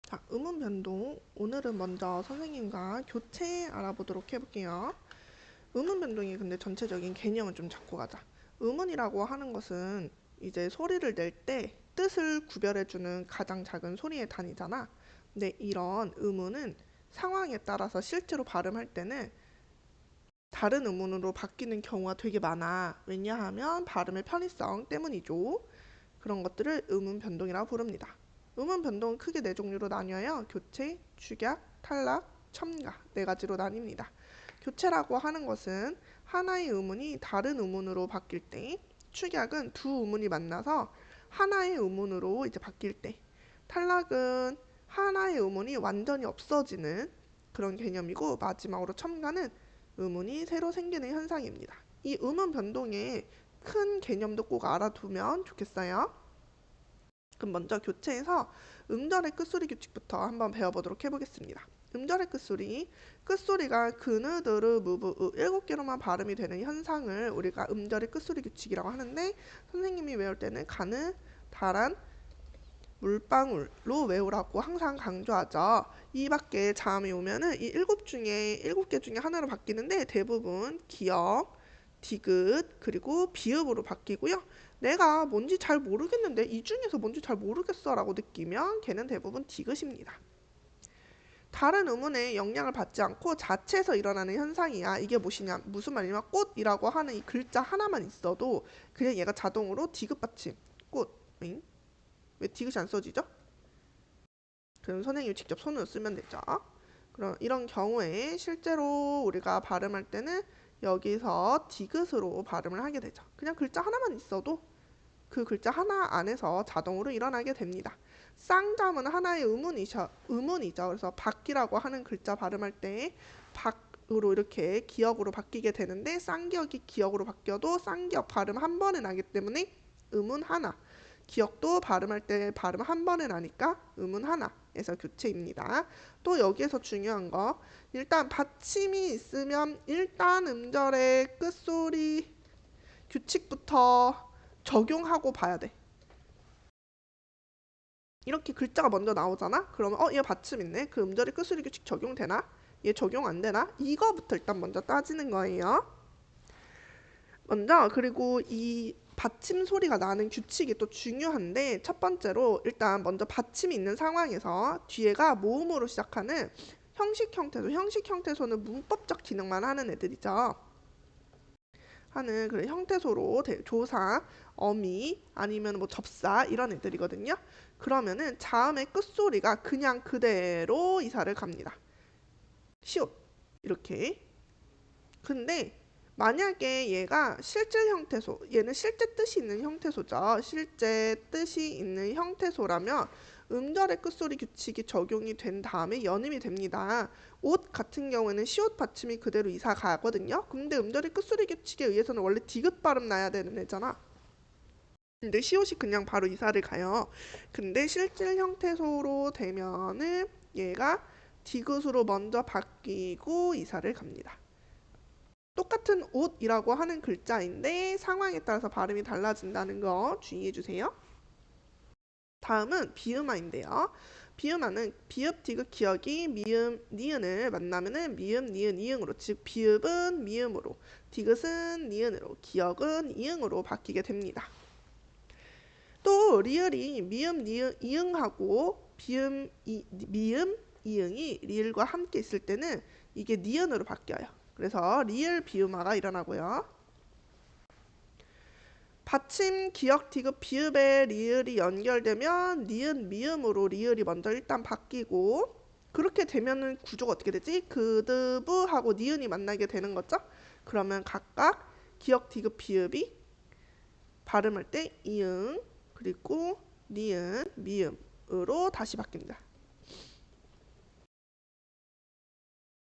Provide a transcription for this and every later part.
자, 음운 변동. 오늘은 먼저 선생님과 교체 알아보도록 해볼게요. 음운 변동이 근데 전체적인 개념을 좀 잡고 가자. 음운이라고 하는 것은 이제 소리를 낼 때 뜻을 구별해주는 가장 작은 소리의 단위잖아. 근데 이런 음운은 상황에 따라서 실제로 발음할 때는 다른 음운으로 바뀌는 경우가 되게 많아. 왜냐하면 발음의 편의성 때문이죠. 그런 것들을 음운 변동이라고 부릅니다. 음운 변동은 크게 네 종류로 나뉘어요. 교체, 축약, 탈락, 첨가 네 가지로 나뉩니다. 교체라고 하는 것은 하나의 음운이 다른 음운으로 바뀔 때, 축약은 두 음운이 만나서 하나의 음운으로 이제 바뀔 때, 탈락은 하나의 음운이 완전히 없어지는 그런 개념이고, 마지막으로 첨가는 음운이 새로 생기는 현상입니다. 이 음운 변동의 큰 개념도 꼭 알아두면 좋겠어요. 그럼 먼저 교체에서 음절의 끝소리 규칙부터 한번 배워보도록 해보겠습니다. 음절의 끝소리, 끝소리가 그느, 드르, 무브, 으 7개로만 발음이 되는 현상을 우리가 음절의 끝소리 규칙이라고 하는데, 선생님이 외울 때는 가느, 다란, 물방울로 외우라고 항상 강조하죠. 이 밖에 자음이 오면은 이 7개 중에 하나로 바뀌는데, 대부분 기역, 디귿, 그리고 비읍으로 바뀌고요. 내가 뭔지 잘 모르겠는데 이 중에서 뭔지 잘 모르겠어 라고 느끼면 걔는 대부분 디귿입니다. 다른 음운에 영향을 받지 않고 자체에서 일어나는 현상이야. 이게 무슨 말이냐면 꽃이라고 하는 이 글자 하나만 있어도 그냥 얘가 자동으로 디귿 받침, 꽃. 왜 디귿이 안 써지죠? 그럼 선생님이 직접 손으로 쓰면 되죠. 그럼 이런 경우에 실제로 우리가 발음할 때는 여기서 디귿으로 발음을 하게 되죠. 그냥 글자 하나만 있어도 그 글자 하나 안에서 자동으로 일어나게 됩니다. 쌍자음은 하나의 음운이죠. 그래서 박이라고 하는 글자 발음할 때 박으로 이렇게 기역으로 바뀌게 되는데, 쌍기역이 기역으로 바뀌어도 쌍기역 발음 한 번에 나기 때문에 음운 하나. 기역도 발음할 때 발음 한 번에 나니까 음운 하나에서 교체입니다. 또 여기에서 중요한 거, 일단 받침이 있으면 일단 음절의 끝소리 규칙부터 적용하고 봐야 돼. 이렇게 글자가 먼저 나오잖아? 그러면 얘 받침 있네? 그 음절의 끝소리 규칙 적용되나? 얘 적용 안 되나? 이거부터 일단 먼저 따지는 거예요. 먼저 그리고 이 받침 소리가 나는 규칙이 또 중요한데, 첫 번째로 일단 먼저 받침이 있는 상황에서 뒤에가 모음으로 시작하는 형식 형태소, 형식 형태소는 문법적 기능만 하는 애들이죠. 하는 그런 형태소로 조사, 어미, 아니면 뭐 접사 이런 애들이거든요. 그러면은 자음의 끝소리가 그냥 그대로 이사를 갑니다. 시옷 이렇게. 근데 만약에 얘가 실질 형태소, 얘는 실제 뜻이 있는 형태소죠. 실제 뜻이 있는 형태소라면 음절의 끝소리 규칙이 적용이 된 다음에 연음이 됩니다. 옷 같은 경우에는 시옷 받침이 그대로 이사 가거든요. 근데 음절의 끝소리 규칙에 의해서는 원래 디귿 발음 나야 되는 애잖아. 근데 시옷이 그냥 바로 이사를 가요. 근데 실질 형태소로 되면은 얘가 디귿으로 먼저 바뀌고 이사를 갑니다. 똑같은 옷이라고 하는 글자인데 상황에 따라서 발음이 달라진다는 거 주의해 주세요. 다음은 비음화인데요. 비음화는 비읍, 디귿, 기역이 미음, 니은을 만나면은 미음, 니은, 이응으로, 즉 비읍은 미음으로, 디귿은 니은으로, 기역은 이응으로 바뀌게 됩니다. 또 리을이 미음, 니은, 이응하고 미음, 이응이 리을과 함께 있을 때는 이게 니은으로 바뀌어요. 그래서 리을 비음화가 일어나고요. 받침, 기역, 디귿, 비읍에 리을이 연결되면 니은, 미음으로 리을이 먼저 일단 바뀌고, 그렇게 되면은 구조가 어떻게 되지? 그드브하고 니은이 만나게 되는 거죠? 그러면 각각 기역, 디귿, 비읍이 발음할 때 이응, 그리고 니은, 미음으로 다시 바뀝니다.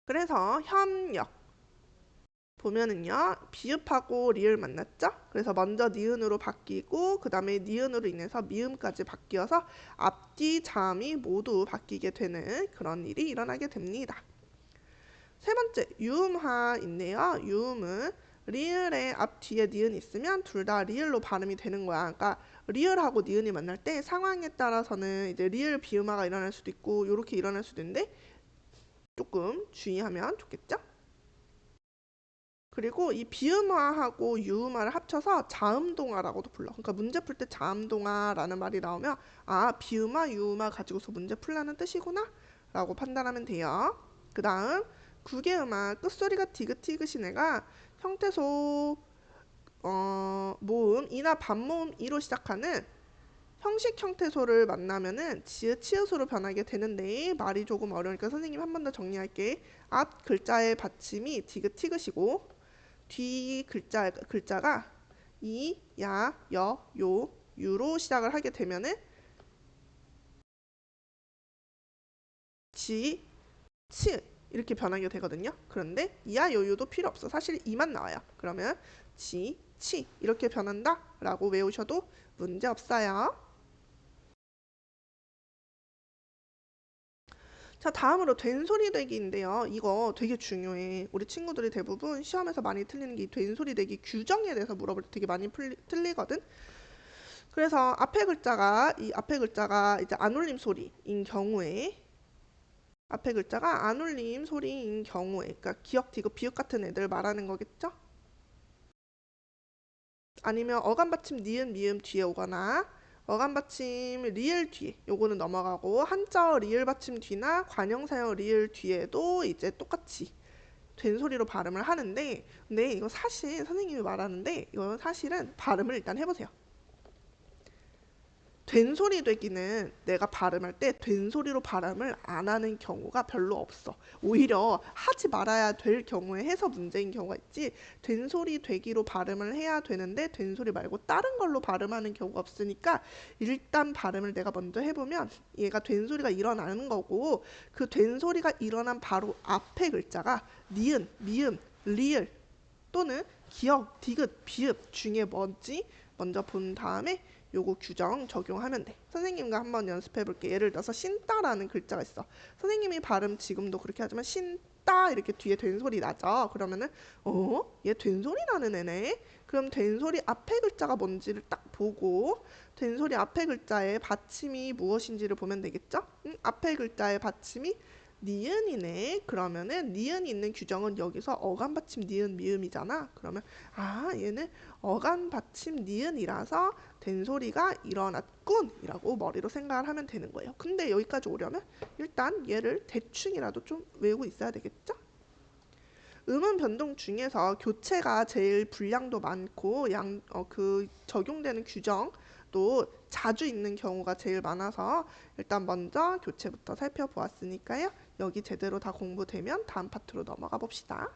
그래서 협력 보면은요, 비읍하고 리을 만났죠? 그래서 먼저 니은으로 바뀌고 그 다음에 니은으로 인해서 미음까지 바뀌어서 앞뒤 자음이 모두 바뀌게 되는 그런 일이 일어나게 됩니다. 세 번째, 유음화인데요. 유음은 리을의 앞뒤에 니은이 있으면 둘 다 리을로 발음이 되는 거야. 그러니까 리을하고 니은이 만날 때 상황에 따라서는 이제 리을 비음화가 일어날 수도 있고 이렇게 일어날 수도 있는데 조금 주의하면 좋겠죠? 그리고 이 비음화하고 유음화를 합쳐서 자음동화라고도 불러. 그러니까 문제 풀 때 자음동화라는 말이 나오면 아, 비음화, 유음화 가지고서 문제 풀라는 뜻이구나 라고 판단하면 돼요. 그 다음 구개음화 끝소리가 디귿티귿인 애가 형태소 모음 이나 반모음 이로 시작하는 형식 형태소를 만나면은 지읒 치읒으로 변하게 되는데 말이 조금 어려우니까 선생님 한 번 더 정리할게. 앞 글자의 받침이 디귿티귿이고 뒤 글자가 이, 야, 여, 요, 유로 시작을 하게 되면은 지, 치 이렇게 변하게 되거든요. 그런데 이야, 요, 유도 필요 없어. 사실 이만 나와요. 그러면 지, 치 이렇게 변한다 라고 외우셔도 문제 없어요. 자, 다음으로 된소리 대기인데요. 이거 되게 중요해. 우리 친구들이 대부분 시험에서 많이 틀리는 게 이 된소리 대기 규정에 대해서 물어볼 때 되게 많이 틀리거든. 그래서 앞에 글자가 이제 안울림 소리인 경우에 앞에 글자가 안울림 소리인 경우에 그러니까 기역, 디귿, 비읍 같은 애들 말하는 거겠죠? 아니면 어감 받침 니은, 미음 뒤에 오거나 어감 받침 리을 뒤에 요거는 넘어가고 한자어 리을 받침 뒤나 관형사형 리을 뒤에도 이제 똑같이 된소리로 발음을 하는데 근데 이거 사실 선생님이 말하는데 이거 사실은 발음을 일단 해보세요. 된소리 되기는 내가 발음할 때 된소리로 발음을 안 하는 경우가 별로 없어. 오히려 하지 말아야 될 경우에 해서 문제인 경우가 있지. 된소리 되기로 발음을 해야 되는데 된소리 말고 다른 걸로 발음하는 경우가 없으니까 일단 발음을 내가 먼저 해보면 얘가 된소리가 일어나는 거고 그 된소리가 일어난 바로 앞에 글자가 니은, 미음, 리을 또는 기역, 디귿, 비읍 중에 뭔지 먼저 본 다음에 요거 규정 적용하면 돼. 선생님과 한번 연습해 볼게. 예를 들어서 신따라는 글자가 있어. 선생님이 발음 지금도 그렇게 하지만 신따 이렇게 뒤에 된소리 나죠. 그러면은 얘 된소리 나는 애네. 그럼 된소리 앞에 글자가 뭔지를 딱 보고 된소리 앞에 글자의 받침이 무엇인지를 보면 되겠죠? 앞에 글자의 받침이 니은이네. 그러면은 니은이 있는 규정은 여기서 어감 받침 니은 미음이잖아. 그러면 아, 얘는 어감 받침 니은이라서 된소리가 일어났군 이라고 머리로 생각을 하면 되는 거예요. 근데 여기까지 오려면 일단 얘를 대충이라도 좀 외우고 있어야 되겠죠? 음운 변동 중에서 교체가 제일 분량도 많고 그 적용되는 규정도 자주 있는 경우가 제일 많아서 일단 먼저 교체부터 살펴보았으니까요. 여기 제대로 다 공부되면 다음 파트로 넘어가 봅시다.